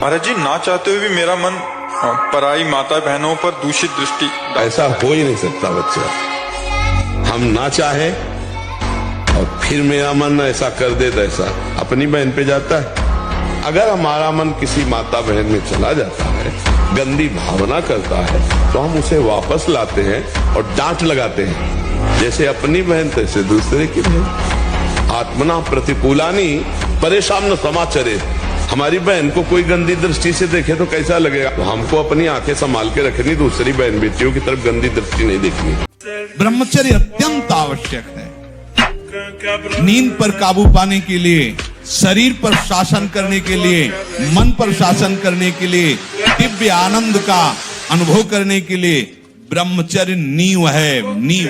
महाराज जी, ना चाहते हुए भी मेरा मन पराई माता बहनों पर दूषित दृष्टि। ऐसा हो ही नहीं सकता बच्चा। हम ना चाहे और फिर मेरा मन ऐसा कर दे तो ऐसा अपनी बहन पे जाता है। अगर हमारा मन किसी माता बहन में चला जाता है, गंदी भावना करता है, तो हम उसे वापस लाते हैं और डांट लगाते हैं। जैसे अपनी बहन तैसे दूसरे की बहन। आत्मना प्रतिकूलानी परेशान न समाचरे। हमारी बहन को कोई गंदी दृष्टि से देखे तो कैसा लगेगा? तो हमको अपनी आंखें संभाल के रखनी, दूसरी बहन बेटियों की तरफ गंदी दृष्टि नहीं देखनी। ब्रह्मचर्य अत्यंत आवश्यक है। नींद पर काबू पाने के लिए, शरीर पर शासन करने के लिए, मन पर शासन करने के लिए, दिव्य आनंद का अनुभव करने के लिए ब्रह्मचर्य नींव है, नींव।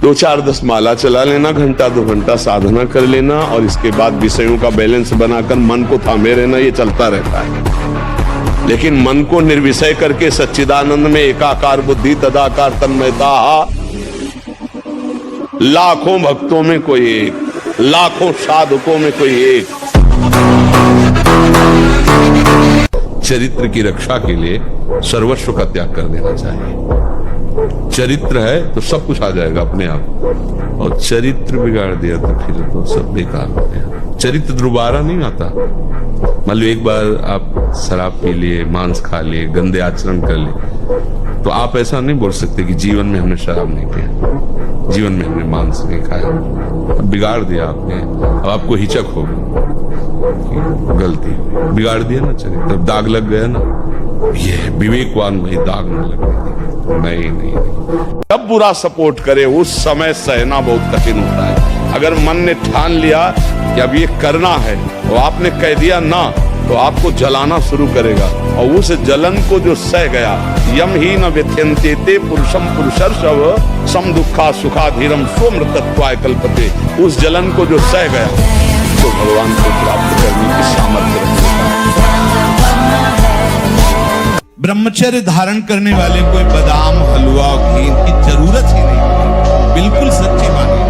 2-4-10 माला चला लेना, घंटा 2 घंटा साधना कर लेना और इसके बाद विषयों का बैलेंस बनाकर मन को थामे रहना, ये चलता रहता है। लेकिन मन को निर्विषय करके सच्चिदानंद में एकाकार बुद्धि तदाकार तन्मयता, लाखों भक्तों में कोई एक, लाखों साधकों में कोई एक। चरित्र की रक्षा के लिए सर्वस्व का त्याग कर देना चाहिए। चरित्र है तो सब कुछ आ जाएगा अपने आप, और चरित्र बिगाड़ दिया तो फिर तो सब बेकार हो गया। चरित्र दोबारा नहीं आता। मान लो एक बार आप शराब पी लिए, मांस खा लिए, गंदे आचरण कर लिए, तो आप ऐसा नहीं बोल सकते कि जीवन में हमने शराब नहीं पिया, जीवन में हमने मांस नहीं खाया। अब बिगाड़ दिया आपने, अब आपको हिचक होगी, गलती बिगाड़ दिया ना चरित्र, दाग लग गया ना। ये विवेकवान भाई दाग न लगने। नहीं। जब बुरा सपोर्ट करे उस समय सहना बहुत कठिन होता है। अगर मन ने ठान लिया कि अब ये करना है और आपने कह दिया ना, तो आपको जलाना शुरू करेगा, और उस जलन को जो सह गया, यम ही न व्यथ्यन्ते पुरुषम पुरुषर्षव सम दुखा सुखाधीरम स्वमृतत्वाय कल्पते। उस जलन को जो सह गया, तो भगवान को प्राप्त करने की सामर्थ्य रखता है। ब्रह्मचर्य धारण करने वाले कोई बादाम, हलवा, घी की जरूरत ही नहीं। बिल्कुल सच्ची मानिए।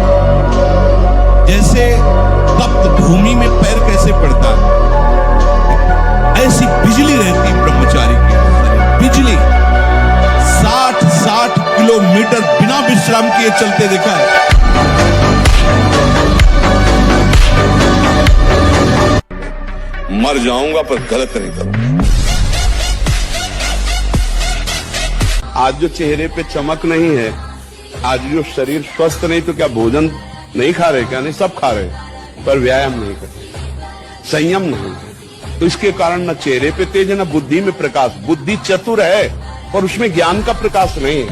जैसे तप्त भूमि में पैर कैसे पड़ता है, ऐसी बिजली रहती ब्रह्मचारी की। बिजली 60 किलोमीटर बिना विश्राम किए चलते देखा है। मर जाऊंगा पर गलत नहीं करूंगा। आज जो चेहरे पे चमक नहीं है, आज जो शरीर स्वस्थ नहीं, तो क्या भोजन नहीं खा रहे? क्या नहीं, सब खा रहे, पर व्यायाम नहीं करते, संयम नहीं। तो इसके कारण न चेहरे पे तेज है, न बुद्धि में प्रकाश। बुद्धि चतुर है पर उसमें ज्ञान का प्रकाश नहीं है।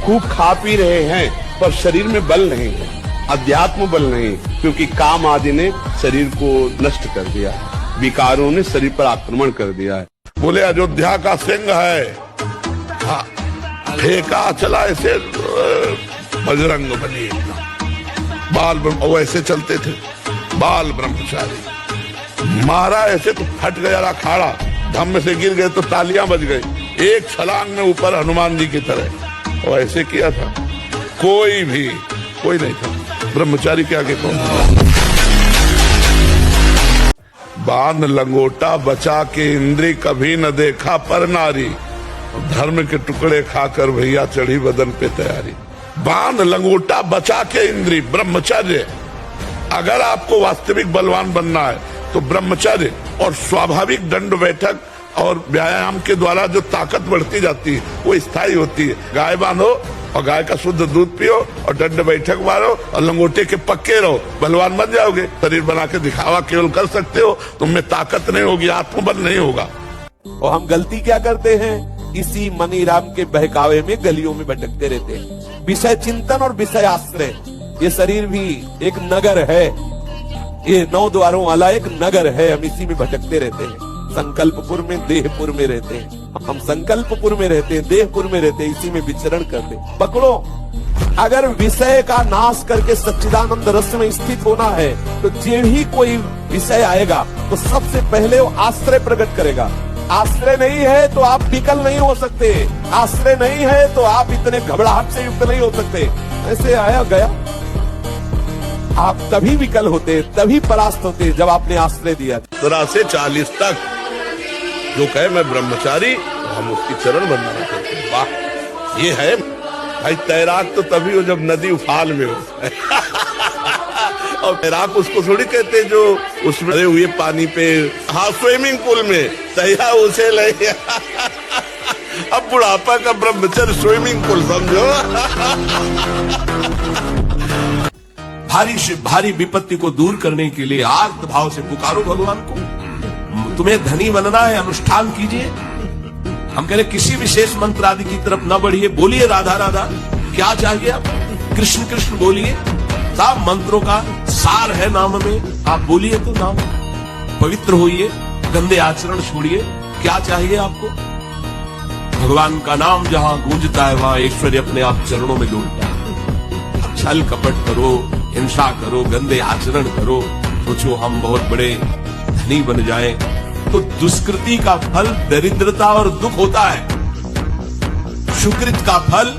खूब खा पी रहे हैं पर शरीर में बल नहीं है, अध्यात्म बल नहीं, क्योंकि काम आदि ने शरीर को नष्ट कर दिया, विकारों ने शरीर पर आक्रमण कर दिया है। बोले अयोध्या का सिंह है, हाँ, फेंका चला ऐसे बजरंग बली, बाल वैसे चलते थे, बाल ब्रह्मचारी। मारा ऐसे तो फट गया अखाड़ा, धम्म से गिर गए तो तालियां बज गई। एक छलांग में ऊपर हनुमान जी की तरह, और ऐसे किया था। कोई नहीं था ब्रह्मचारी के आगे। कौन? बांध लंगोटा बचा के इंद्री, कभी न देखा पर नारी। धर्म के टुकड़े खाकर भैया चढ़ी बदन पे तैयारी। बांध लंगोटा बचा के इंद्री, ब्रह्मचर्य। अगर आपको वास्तविक बलवान बनना है तो ब्रह्मचर्य और स्वाभाविक दंड बैठक और व्यायाम के द्वारा जो ताकत बढ़ती जाती है वो स्थायी होती है। गाय बांधो और गाय का शुद्ध दूध पियो और दंड बैठक मारो और लंगोटे के पक्के रहो, बलवान बन जाओगे। शरीर बना के दिखावा केवल कर सकते हो, तुम में ताकत नहीं होगी, आत्मबल नहीं होगा। और हम गलती क्या करते हैं? इसी मनीराम के बहकावे में गलियों में भटकते रहते हैं। विषय चिंतन और विषय आश्रय। ये शरीर भी एक नगर है, ये 9 द्वारों वाला एक नगर है। हम इसी में भटकते रहते हैं। संकल्पपुर में, देहपुर में रहते हैं। हम संकल्पपुर में रहते हैं, देहपुर में रहते हैं, इसी में विचरण करते हैं। पकड़ो, अगर विषय का नाश करके सच्चिदानंद रस में स्थित होना है, तो जो ही कोई विषय आएगा तो सबसे पहले वो आश्रय प्रकट करेगा। आश्रय नहीं है तो आप विकल नहीं हो सकते, आश्रय नहीं है तो आप इतने घबराहट से युक्त नहीं हो सकते। ऐसे आया गया आप तभी विकल होते, तभी परास्त होते जब आपने आश्रय दिया। 17 से 40 तक जो कहे मैं ब्रह्मचारी, हम उसकी चरण वंदना करते हैं। वाह, ये है भाई। तैराक तो तभी हो जब नदी उफान में हो और तैराक उसको थोड़ी कहते जो उसमें भरे हुए पानी पे, हाँ स्विमिंग पूल में तैयार उसे ले अब बुढ़ापा का ब्रह्मचर्य स्विमिंग पूल समझो। भारी से भारी विपत्ति को दूर करने के लिए आर्त भाव से पुकारो भगवान को। तुम्हें धनी बनना है, अनुष्ठान कीजिए। हम कह रहे किसी विशेष मंत्र आदि की तरफ न बढ़िए, बोलिए राधा राधा। क्या चाहिए आप? कृष्ण कृष्ण बोलिए। सब मंत्रों का सार है नाम में, आप बोलिए तो नाम। पवित्र होइए, गंदे आचरण छोड़िए। क्या चाहिए आपको? भगवान का नाम जहां गूंजता है वहां ऐश्वर्य अपने आप चरणों में डूबता है। छल कपट करो, हिंसा करो, गंदे आचरण करो, सोचो हम बहुत बड़े धनी बन जाएं, तो दुष्कृति का फल दरिद्रता और दुख होता है। सुकृत का फल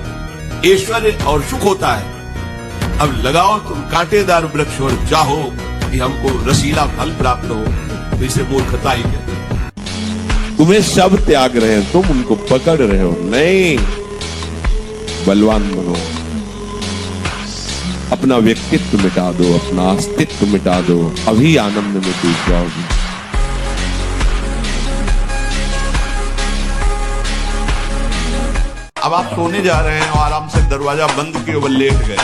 ऐश्वर्य और सुख होता है। अब लगाओ तुम कांटेदार वृक्ष और चाहो कि हमको रसीला फल प्राप्त हो, तो इसे मूर्खता ही कहते हैं। तुम्हें सब त्याग रहे हैं, तुम उनको पकड़ रहे हो। नहीं, बलवान बनो, अपना व्यक्तित्व मिटा दो, अपना अस्तित्व मिटा दो, अभी आनंद में डूब जाओगे। अब आप सोने जा रहे हैं और आराम से दरवाजा बंद किए हुए लेट गए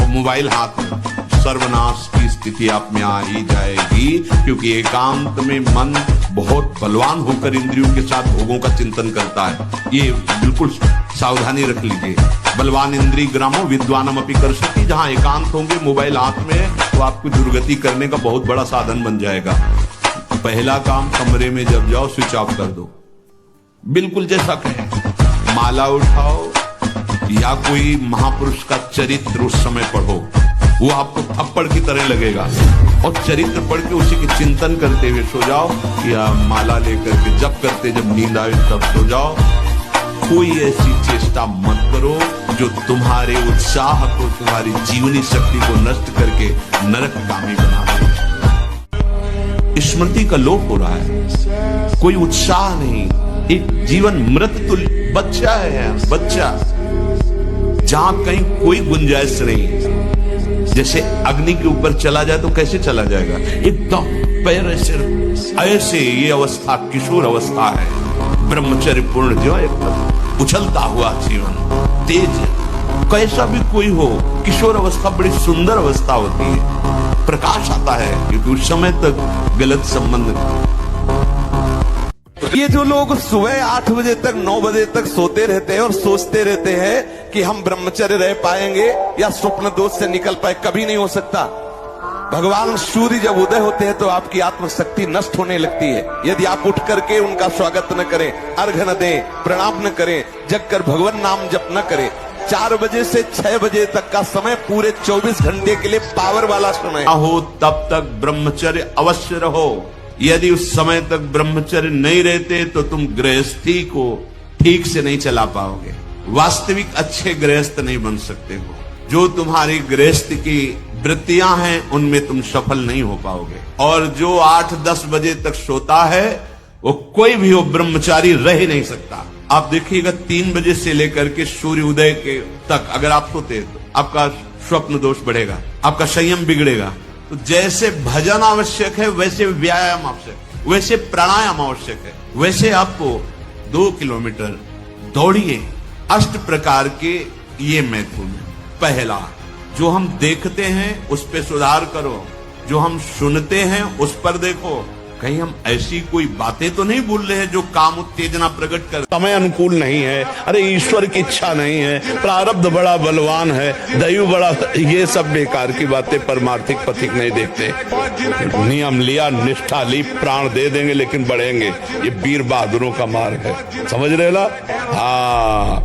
और मोबाइल हाथ में, सर्वनाश की स्थिति आप में आ ही जाएगी। क्योंकि एकांत में मन बहुत बलवान होकर इंद्रियों के साथ भोगों का चिंतन करता है। ये बिल्कुल सावधानी रख लीजिए। बलवान इंद्रिय ग्रामो विद्वानम अपि कर्षति। जहां एकांत होंगे, मोबाइल हाथ में, तो आपको दुर्गति करने का बहुत बड़ा साधन बन जाएगा। पहला काम, कमरे में जब जाओ स्विच ऑफ कर दो। बिल्कुल जैसा कहें, माला उठाओ या कोई महापुरुष का चरित्र उस समय पढ़ो, वो आपको थप्पड़ की तरह लगेगा। और चरित्र पढ़ के उसी के चिंतन करते हुए सो जाओ, या माला लेकर के जप करते जब नींद आए तब सो जाओ। कोई ऐसी चेष्टा मत करो जो तुम्हारे उत्साह को, तुम्हारी जीवनी शक्ति को नष्ट करके नरकगामी बना दे। स्मृति का लोप हो रहा है, कोई उत्साह नहीं, एक जीवन मृत तुल्य बच्चा है, बच्चा जहां कहीं कोई गुंजाइश नहीं। जैसे अग्नि के ऊपर चला जाए तो कैसे चला जाएगा? एकदम पैर ऐसे ये अवस्था किशोर अवस्था है। ब्रह्मचर्य पूर्ण जीवन, एकदम उछलता हुआ जीवन, तेज, कैसा भी कोई हो। किशोर अवस्था बड़ी सुंदर अवस्था होती है, प्रकाश आता है, क्योंकि उस समय तक गलत संबंध। ये जो लोग सुबह 8 बजे तक 9 बजे तक सोते रहते हैं और सोचते रहते हैं कि हम ब्रह्मचर्य रह पाएंगे या स्वप्न दोष से निकल पाए, कभी नहीं हो सकता। भगवान सूर्य जब उदय होते हैं तो आपकी आत्मशक्ति नष्ट होने लगती है। यदि आप उठ करके उनका स्वागत न करें, अर्घ्य न दें, प्रणाम न करें, जग कर भगवान नाम जप न करें, 4 बजे से 6 बजे तक का समय पूरे 24 घंटे के लिए पावर वाला समय हो, तब तक ब्रह्मचर्य अवश्य रहो। यदि उस समय तक ब्रह्मचर्य नहीं रहते तो तुम गृहस्थी को ठीक से नहीं चला पाओगे, वास्तविक अच्छे गृहस्थ नहीं बन सकते हो। जो तुम्हारी गृहस्थ की वृत्तियां हैं उनमें तुम सफल नहीं हो पाओगे। और जो 8-10 बजे तक सोता है वो कोई भी हो ब्रह्मचारी रह ही नहीं सकता। आप देखिएगा 3 बजे से लेकर के सूर्य उदय के तक अगर आप सोते तो आपका स्वप्न दोष बढ़ेगा, आपका संयम बिगड़ेगा। तो जैसे भजन आवश्यक है वैसे व्यायाम आवश्यक, वैसे प्राणायाम आवश्यक है, वैसे आपको 2 किलोमीटर दौड़िए। 8 प्रकार के ये महत्वपूर्ण है। पहला, जो हम देखते हैं उस पर सुधार करो, जो हम सुनते हैं उस पर देखो, कहीं हम ऐसी कोई बातें तो नहीं बोल रहे हैं जो काम उत्तेजना प्रकट कर। समय अनुकूल नहीं है, अरे ईश्वर की इच्छा नहीं है, प्रारब्ध बड़ा बलवान है, दैव बड़ा, ये सब बेकार की बातें, परमार्थिक पथिक नहीं देखते। नियम लिया, निष्ठा ली, प्राण दे देंगे लेकिन बढ़ेंगे। ये वीर बहादुरों का मार्ग है, समझ रहे ना? हाँ,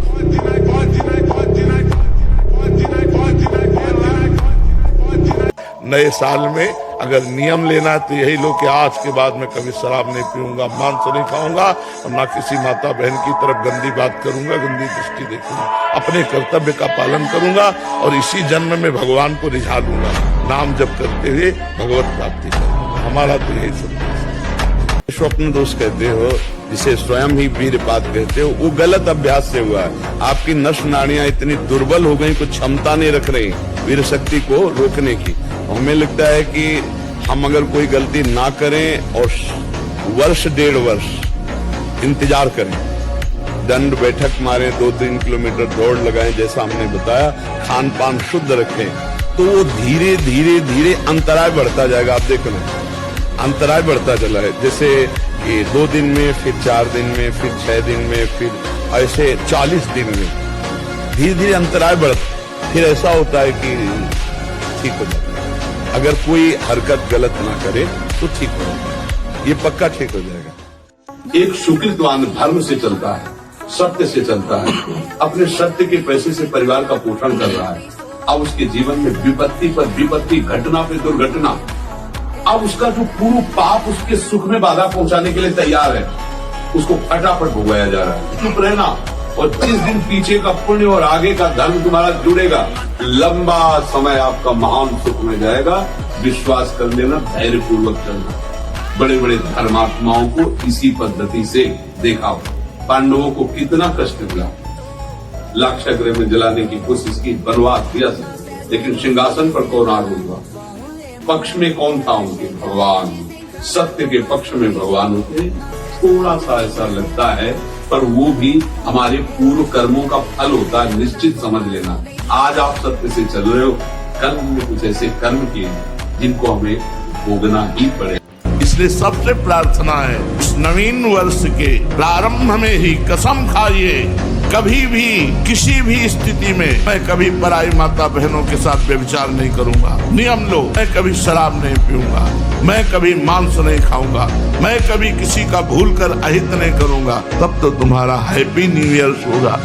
नए साल में अगर नियम लेना है तो यही लो कि आज के बाद मैं कभी शराब नहीं पीऊंगा, मांस नहीं खाऊंगा और ना किसी माता बहन की तरफ गंदी बात करूंगा, गंदी दृष्टि देखूंगा, अपने कर्तव्य का पालन करूंगा और इसी जन्म में भगवान को रिझा लूंगा, नाम जप करते हुए भगवत प्राप्ति करूंगा। हमारा तो यही संदेश है। स्वप्न दोष कहते हो, जिसे स्वयं ही वीरपात कहते हो, वो गलत अभ्यास से हुआ है। आपकी नस नाड़ियां इतनी दुर्बल हो गई, कुछ क्षमता नहीं रख रही वीर शक्ति को रोकने की। हमें लगता है कि हम अगर कोई गलती ना करें और वर्ष 1.5 वर्ष इंतजार करें, दंड बैठक मारें, 2-3 किलोमीटर दौड़ लगाएं, जैसा हमने बताया, खान पान शुद्ध रखें, तो वो धीरे धीरे धीरे अंतराय बढ़ता जाएगा। आप देखना, अंतराय बढ़ता चला है। जैसे ये 2 दिन में, फिर 4 दिन में, फिर 6 दिन में, फिर ऐसे 40 दिन में धीरे धीरे अंतराय बढ़ता, फिर ऐसा होता है कि ठीक हो जाता है। अगर कोई हरकत गलत ना करे तो ठीक हो जाएगा, ये पक्का ठीक हो जाएगा। एक सुकृतवान धर्म से चलता है, सत्य से चलता है, अपने सत्य के पैसे से परिवार का पोषण कर रहा है। अब उसके जीवन में विपत्ति पर विपत्ति, घटना पे दुर्घटना, अब उसका जो पूर्ण पाप उसके सुख में बाधा पहुंचाने के लिए तैयार है, उसको फटाफट भुगवाया जा रहा है। चुप रहना, और जिस दिन पीछे का पुण्य और आगे का धर्म तुम्हारा जुड़ेगा, लंबा समय आपका महान सुख में जाएगा। विश्वास कर लेना, धैर्य पूर्वक चलना। बड़े बड़े धर्मात्माओं को इसी पद्धति से देखा हो। पांडवों को कितना कष्ट मिला, लाक्षागृह में जलाने की कोशिश की, बनवास दिया, लेकिन सिंहासन पर कौन आरूढ़ हुआ? पक्ष में कौन था उनके? भगवान। सत्य के पक्ष में भगवान होते। थोड़ा सा ऐसा लगता है, पर वो भी हमारे पूर्व कर्मों का फल होता है, निश्चित समझ लेना। आज आप सत्य से चल रहे हो, कल हमने कुछ ऐसे कर्म किए जिनको हमें भोगना ही पड़े। इसलिए सबसे प्रार्थना है, इस नवीन वर्ष के प्रारंभ में ही कसम खाइए, कभी भी किसी भी स्थिति में मैं कभी पराई माता बहनों के साथ व्यभिचार नहीं करूंगा। नियम लो, मैं कभी शराब नहीं पीऊंगा, मैं कभी मांस नहीं खाऊंगा, मैं कभी किसी का भूल कर अहित नहीं करूंगा। तब तो तुम्हारा हैप्पी न्यू ईयर होगा।